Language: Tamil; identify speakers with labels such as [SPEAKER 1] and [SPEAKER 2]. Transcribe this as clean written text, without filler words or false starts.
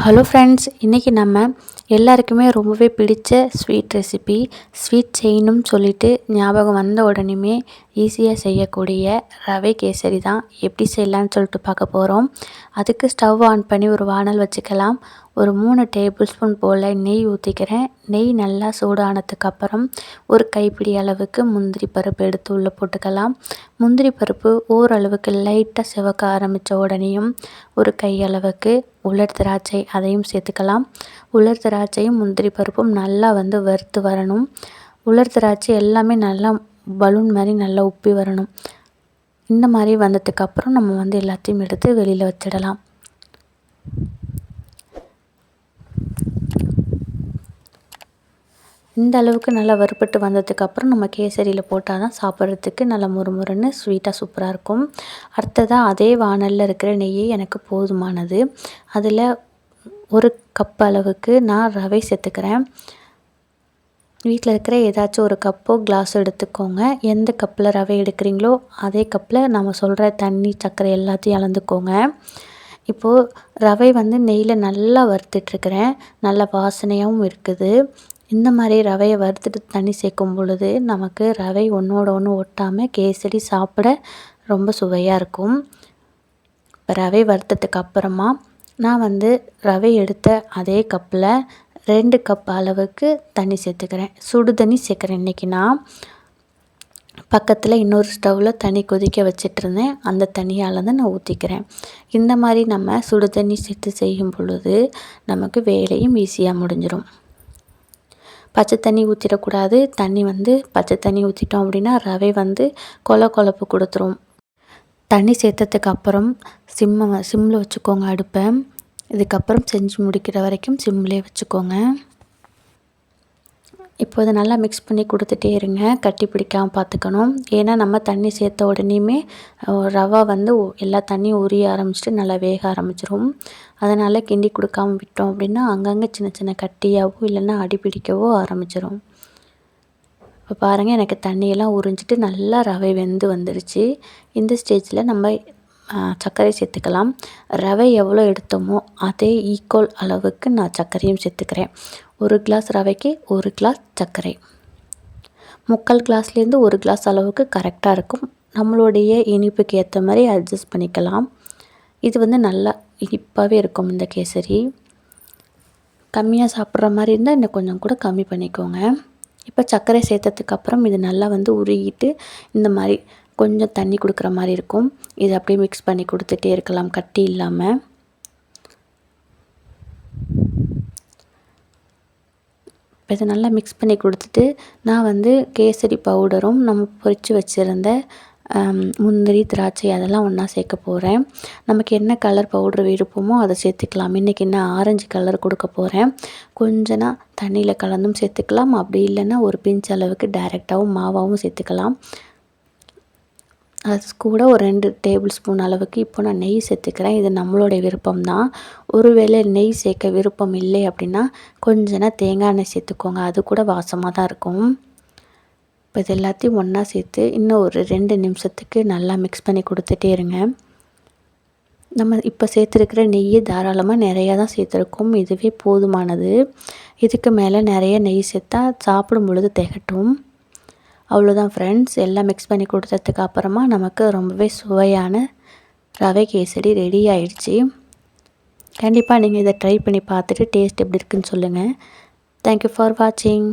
[SPEAKER 1] ஹலோ ஃப்ரெண்ட்ஸ், இன்றைக்கி நம்ம எல்லாருக்குமே ரொம்பவே பிடிச்ச ஸ்வீட் ரெசிபி ஸ்வீட் செய்யணும்னு சொல்லிட்டு ஞாபகம் வந்த உடனேயுமே ஈஸியாக செய்யக்கூடிய ரவை கேசரி தான் எப்படி செய்யலான்னு சொல்லிட்டு பார்க்க போகிறோம். அதுக்கு ஸ்டவ் ஆன் பண்ணி ஒரு வானல் வச்சுக்கலாம். ஒரு 3 டேபிள் ஸ்பூன் போல் நெய் ஊற்றிக்கிறேன். நெய் நல்லா சூடானதுக்கப்புறம் ஒரு கைப்பிடி அளவுக்கு முந்திரி பருப்பு எடுத்து உள்ளே போட்டுக்கலாம். முந்திரி பருப்பு ஓரளவுக்கு லைட்டாக சிவக்க ஆரம்பித்த உடனேயும் ஒரு கையளவுக்கு உலர் திராட்சை அதையும் சேர்த்துக்கலாம். உலர் திராட்சையும் முந்திரி பருப்பும் நல்லா வறுத்து வரணும். உலர் திராட்சை எல்லாமே நல்லா பலூன் மாதிரி நல்லா உப்பி வரணும். இந்த மாதிரி வந்ததுக்கப்புறம் நம்ம எல்லாத்தையும் எடுத்து வெளியில் வச்சிடலாம். இந்த அளவுக்கு நல்லா வறுபட்டு வந்ததுக்கப்புறம் நம்ம கேசரியில் போட்டால் தான் சாப்பிட்றதுக்கு நல்லா முறுமுறுன்னு ஸ்வீட்டாக சூப்பராக இருக்கும். அடுத்ததாக அதே வானலில் இருக்கிற நெய்யே எனக்கு போதுமானது. அதில் 1 கப் அளவுக்கு நான் ரவை சேர்த்துக்கிறேன். வீட்டில் இருக்கிற ஏதாச்சும் ஒரு கப்போ கிளாஸோ எடுத்துக்கோங்க. எந்த கப்பில் ரவை எடுக்கிறீங்களோ அதே கப்பில் நம்ம சொல்கிற தண்ணி சர்க்கரை எல்லாத்தையும் அளந்துக்கோங்க. இப்போது ரவை நெய்யில் நல்லா வறுத்துட்ருக்கிறேன். நல்ல வாசனையாகவும் இருக்குது. இந்த மாதிரி ரவையை வறுத்துட்டு தண்ணி சேர்க்கும் பொழுது நமக்கு ரவை ஒன்றோட ஒன்று ஒட்டாமல் கேசரி சாப்பிட ரொம்ப சுவையாக இருக்கும். இப்போ ரவை வறுத்ததுக்கு அப்புறமா நான் ரவை எடுத்த அதே கப்பில் 2 கப் அளவுக்கு தண்ணி சேர்த்துக்கிறேன். சுடு தண்ணி சேர்க்குறேன். இன்றைக்கி நான் பக்கத்தில் இன்னொரு ஸ்டவ்வில் தண்ணி கொதிக்க வச்சிட்ருந்தேன். அந்த தண்ணியால் நான் ஊற்றிக்கிறேன். இந்த மாதிரி நம்ம சுடு தண்ணி சேர்த்து செய்யும் பொழுது நமக்கு வேலையும் ஈஸியாக முடிஞ்சிடும். பச்சை தண்ணி ஊற்றிடக்கூடாது. பச்சை தண்ணி ஊற்றிட்டோம் அப்படின்னா ரவை கொழப்பு கொடுத்துரும். தண்ணி சேர்த்ததுக்கு அப்புறம் சிம்மில் வச்சுக்கோங்க அடுப்பை. இதுக்கப்புறம் செஞ்சு முடிக்கிற வரைக்கும் சிம்மிலே வச்சுக்கோங்க. இப்போ இதை நல்லா மிக்ஸ் பண்ணி கொடுத்துட்டே இருங்க. கட்டி பிடிக்காமல் பார்த்துக்கணும். ஏன்னா நம்ம தண்ணி சேர்த்த உடனேயுமே ரவா எல்லா தண்ணியும் உரிய ஆரம்பிச்சிட்டு நல்லா வேக ஆரம்பிச்சிடும். அதனால் கிண்டி கொடுக்காமல் விட்டோம் அப்படின்னா அங்கங்கே சின்ன சின்ன கட்டியாகவோ இல்லைன்னா அடி பிடிக்கவோ ஆரம்பிச்சிடும். இப்போ பாருங்கள், எனக்கு தண்ணியெல்லாம் உறிஞ்சிட்டு நல்லா ரவை வெந்து வந்துடுச்சு. இந்த ஸ்டேஜில் நம்ம சர்க்கரை சேர்த்துக்கலாம். ரவை எவ்வளோ எடுத்தோமோ அதே ஈக்குவல் அளவுக்கு நான் சர்க்கரையும் சேர்த்துக்கிறேன். 1 கிளாஸ் ரவைக்கு 1 கிளாஸ் சர்க்கரை. 3/4 கிளாஸ்லேருந்து 1 கிளாஸ் அளவுக்கு கரெக்டாக இருக்கும். நம்மளுடைய இனிப்புக்கு ஏற்ற மாதிரி அட்ஜஸ்ட் பண்ணிக்கலாம். இது நல்லா இனிப்பாகவே இருக்கும் இந்த கேசரி. கம்மியாக சாப்பிட்ற மாதிரி இருந்தால் இன்னும் கொஞ்சம் கூட கம்மி பண்ணிக்கோங்க. இப்போ சர்க்கரை சேர்த்ததுக்கப்புறம் இது நல்லா உருகிட்டு இந்த மாதிரி கொஞ்சம் தண்ணி கொடுக்குற மாதிரி இருக்கும். இது அப்படியே மிக்ஸ் பண்ணி கொடுத்துட்டே இருக்கலாம் கட்டி இல்லாமல். இப்போ இதை நல்லா மிக்ஸ் பண்ணி கொடுத்துட்டு நான் கேசரி பவுடரும் நம்ம பொரித்து வச்சுருந்த முந்திரி திராட்சை அதெல்லாம் ஒன்றா சேர்க்க போகிறேன். நமக்கு என்ன கலர் பவுட்ரு விருப்பமோ அதை சேர்த்துக்கலாம். இன்றைக்கி நான் ஆரஞ்சு கலர் கொடுக்க போகிறேன். கொஞ்சம் தண்ணியில் கலந்தும் சேர்த்துக்கலாம். அப்படி இல்லைன்னா ஒரு பிஞ்ச் அளவுக்கு டைரெக்டாகவும் மாவாகவும் சேர்த்துக்கலாம். அது கூட ஒரு 2 டேபிள் ஸ்பூன் அளவுக்கு இப்போ நான் நெய் சேர்த்துக்கிறேன். இது நம்மளுடைய விருப்பம்தான். ஒருவேளை நெய் சேர்க்க விருப்பம் இல்லை அப்படின்னா கொஞ்சம் தேங்காய் எண்ணெய் சேர்த்துக்கோங்க. அது கூட வாசமாக தான் இருக்கும். இப்போ இது எல்லாத்தையும் ஒன்றா சேர்த்து இன்னும் ஒரு 2 நிமிஷத்துக்கு நல்லா மிக்ஸ் பண்ணி கொடுத்துட்டே இருங்க. நம்ம இப்போ சேர்த்துருக்கிற நெய் தாராளமாக நிறையா தான் சேர்த்துருக்கோம். இதுவே போதுமானது. இதுக்கு மேலே நிறைய நெய் சேர்த்தா சாப்பிடும் பொழுது திகட்டும். அவ்வளோதான் ஃப்ரெண்ட்ஸ். எல்லாம் மிக்ஸ் பண்ணி கொடுத்ததுக்கு அப்புறமா நமக்கு ரொம்பவே சுவையான ரவை கேசரி ரெடி ஆயிடுச்சு. கண்டிப்பாக நீங்கள் இதை ட்ரை பண்ணி பார்த்துட்டு டேஸ்ட் எப்படி இருக்குன்னு சொல்லுங்கள். தேங்க்யூ ஃபார் வாட்சிங்.